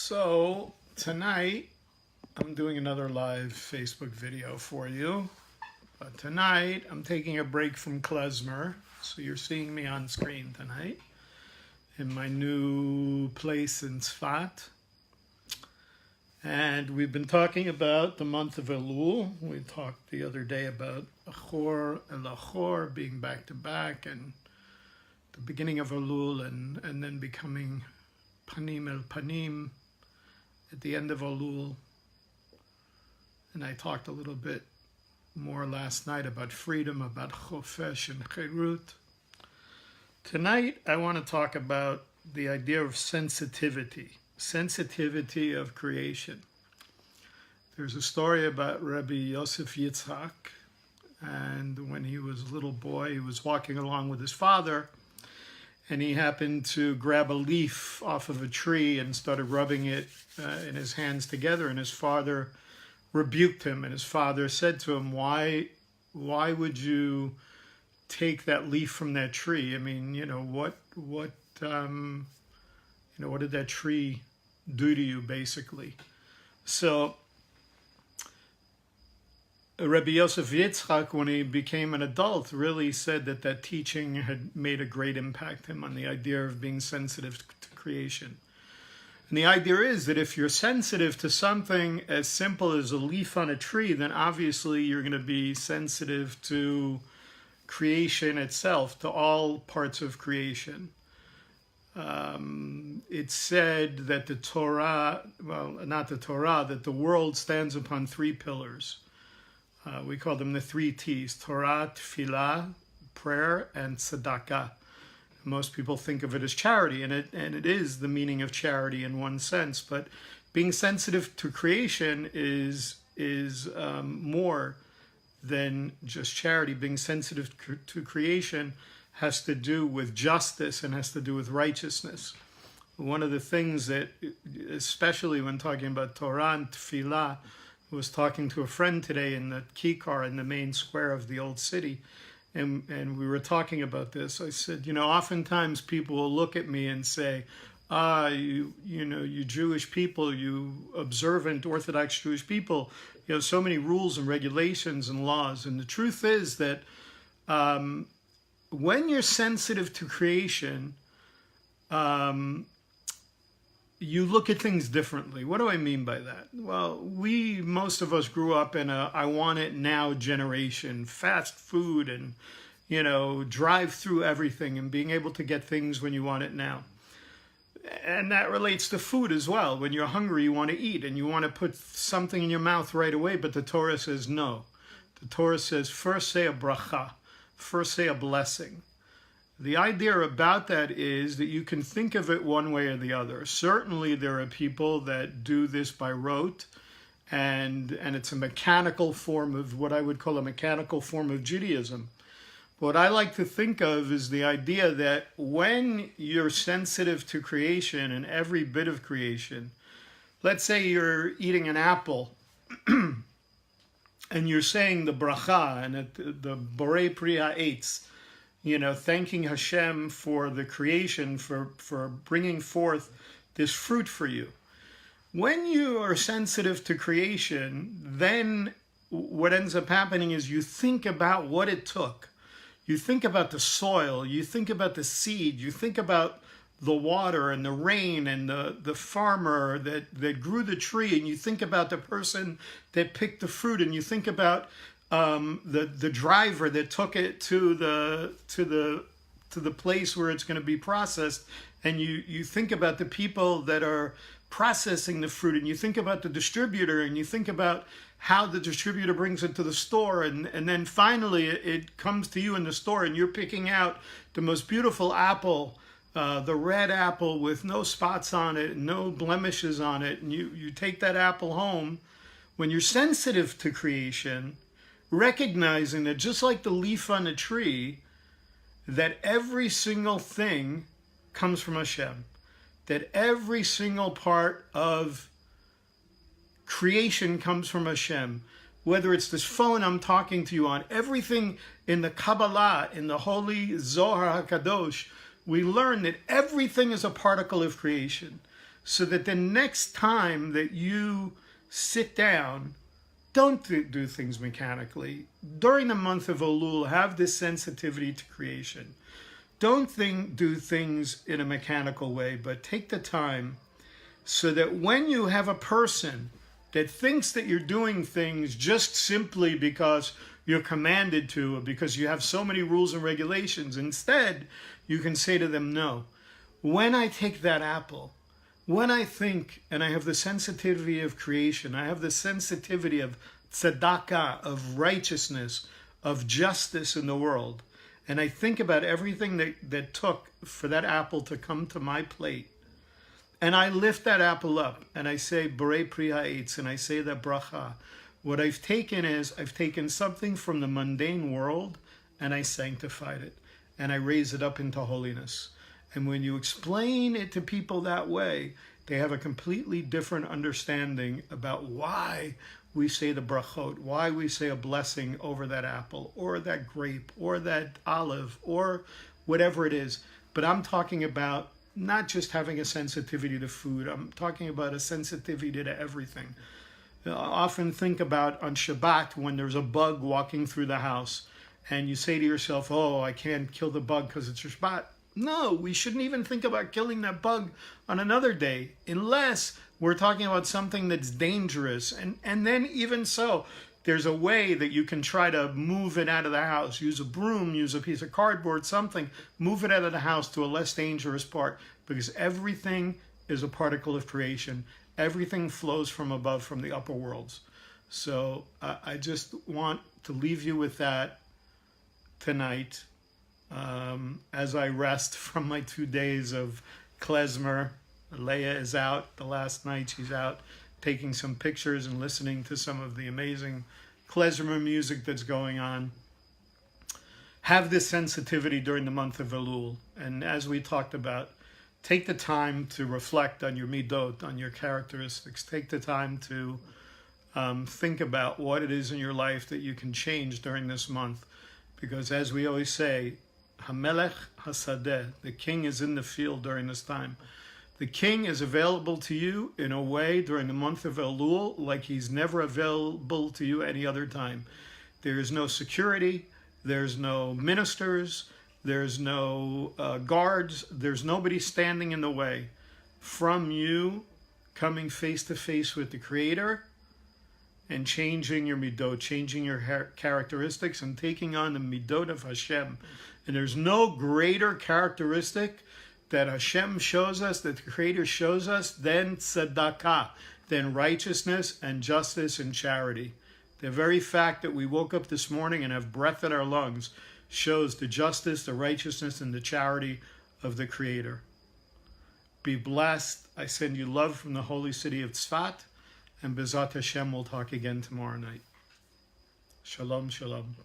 So tonight I'm doing another live Facebook video for you. But tonight I'm taking a break from klezmer, so you're seeing me on screen tonight in my new place in Tzfat. And we've been talking about the month of Elul. We talked the other day about Achor and Achor being back to back, and the beginning of Elul and then becoming Panim el Panim at the end of Elul. And I talked a little bit more last night about freedom, about Chofesh and Cherut. Tonight I want to talk about the idea of sensitivity of creation. There's a story about Rabbi Yosef Yitzhak, and when he was a little boy, he was walking along with his father, and he happened to grab a leaf off of a tree and started rubbing it in his hands together, and his father rebuked him, and his father said to him, why would you take that leaf from that tree? I mean, what did that tree do to you, basically? So Rabbi Yosef Yitzchak, when he became an adult, really said that teaching had made a great impact on him, on the idea of being sensitive to creation. And the idea is that if you're sensitive to something as simple as a leaf on a tree, then obviously you're going to be sensitive to creation itself, to all parts of creation. It's said that the Torah, that the world stands upon three pillars. We call them the three T's: Torah, Tefillah, prayer, and tzedakah. Most people think of it as charity, and it is the meaning of charity in one sense. But being sensitive to creation is more than just charity. Being sensitive to creation has to do with justice and has to do with righteousness. One of the things that, especially when talking about Torah and Tefillah, I was talking to a friend today in the Kikar, in the main square of the old city, and we were talking about this. I said, oftentimes people will look at me and say, you Jewish people, you observant Orthodox Jewish people, you have so many rules and regulations and laws. And the truth is that when you're sensitive to creation, you look at things differently. What do I mean by that? Well, most of us grew up in a I want it now generation, fast food and, drive through everything and being able to get things when you want it now. And that relates to food as well. When you're hungry, you want to eat and you want to put something in your mouth right away, but the Torah says no. The Torah says first say a bracha, first say a blessing. The idea about that is that you can think of it one way or the other. Certainly there are people that do this by rote, and it's a mechanical form of what I would call a mechanical form of Judaism. What I like to think of is the idea that when you're sensitive to creation and every bit of creation, let's say you're eating an apple and you're saying the bracha and the borei pri ha'etz, thanking Hashem for the creation, for bringing forth this fruit for you. When you are sensitive to creation, then what ends up happening is you think about what it took. You think about the soil, you think about the seed, you think about the water and the rain and the farmer that grew the tree, and you think about the person that picked the fruit, and you think about the driver that took it to the place where it's going to be processed, and you think about the people that are processing the fruit, and you think about the distributor, and you think about how the distributor brings it to the store, and then finally it comes to you in the store, and you're picking out the most beautiful apple, the red apple with no spots on it, no blemishes on it, and you take that apple home. When you're sensitive to creation, recognizing that just like the leaf on a tree, that every single thing comes from Hashem, that every single part of creation comes from Hashem. Whether it's this phone I'm talking to you on, everything in the Kabbalah, in the Holy Zohar HaKadosh, we learn that everything is a particle of creation. so that the next time that you sit down, don't do things mechanically. During the month of Elul, have this sensitivity to creation. Don't do things in a mechanical way, but take the time so that when you have a person that thinks that you're doing things just simply because you're commanded to, or because you have so many rules and regulations, instead, you can say to them, no. When I take that apple, when I think, and I have the sensitivity of creation, I have the sensitivity of tzedakah, of righteousness, of justice in the world, and I think about everything that took for that apple to come to my plate, and I lift that apple up, and I say, Borei Pri Ha'etz, and I say that bracha. What I've taken is, I've taken something from the mundane world, and I sanctified it, and I raise it up into holiness. And when you explain it to people that way, they have a completely different understanding about why we say the brachot, why we say a blessing over that apple, or that grape, or that olive, or whatever it is. But I'm talking about not just having a sensitivity to food, I'm talking about a sensitivity to everything. I often think about on Shabbat when there's a bug walking through the house, and you say to yourself, oh, I can't kill the bug because it's Shabbat. No, we shouldn't even think about killing that bug on another day, unless we're talking about something that's dangerous. And then even so, there's a way that you can try to move it out of the house. Use a broom, use a piece of cardboard, something. Move it out of the house to a less dangerous part, because everything is a particle of creation. Everything flows from above, from the upper worlds. So I just want to leave you with that tonight. As I rest from my 2 days of klezmer. Leah is out. The last night she's out taking some pictures and listening to some of the amazing klezmer music that's going on. Have this sensitivity during the month of Elul. And as we talked about, take the time to reflect on your midot, on your characteristics. Take the time to think about what it is in your life that you can change during this month. Because as we always say, Hamelech Hasadeh, the king is in the field during this time. The king is available to you in a way during the month of Elul like he's never available to you any other time. There is no security, there's no ministers, there's no guards, there's nobody standing in the way from you coming face to face with the Creator and changing your midot, changing your characteristics and taking on the midot of Hashem. And there's no greater characteristic that Hashem shows us, that the Creator shows us, than tzedakah, than righteousness and justice and charity. The very fact that we woke up this morning and have breath in our lungs shows the justice, the righteousness, and the charity of the Creator. Be blessed. I send you love from the holy city of Tzfat, and Bezat Hashem, we'll talk again tomorrow night. Shalom, shalom.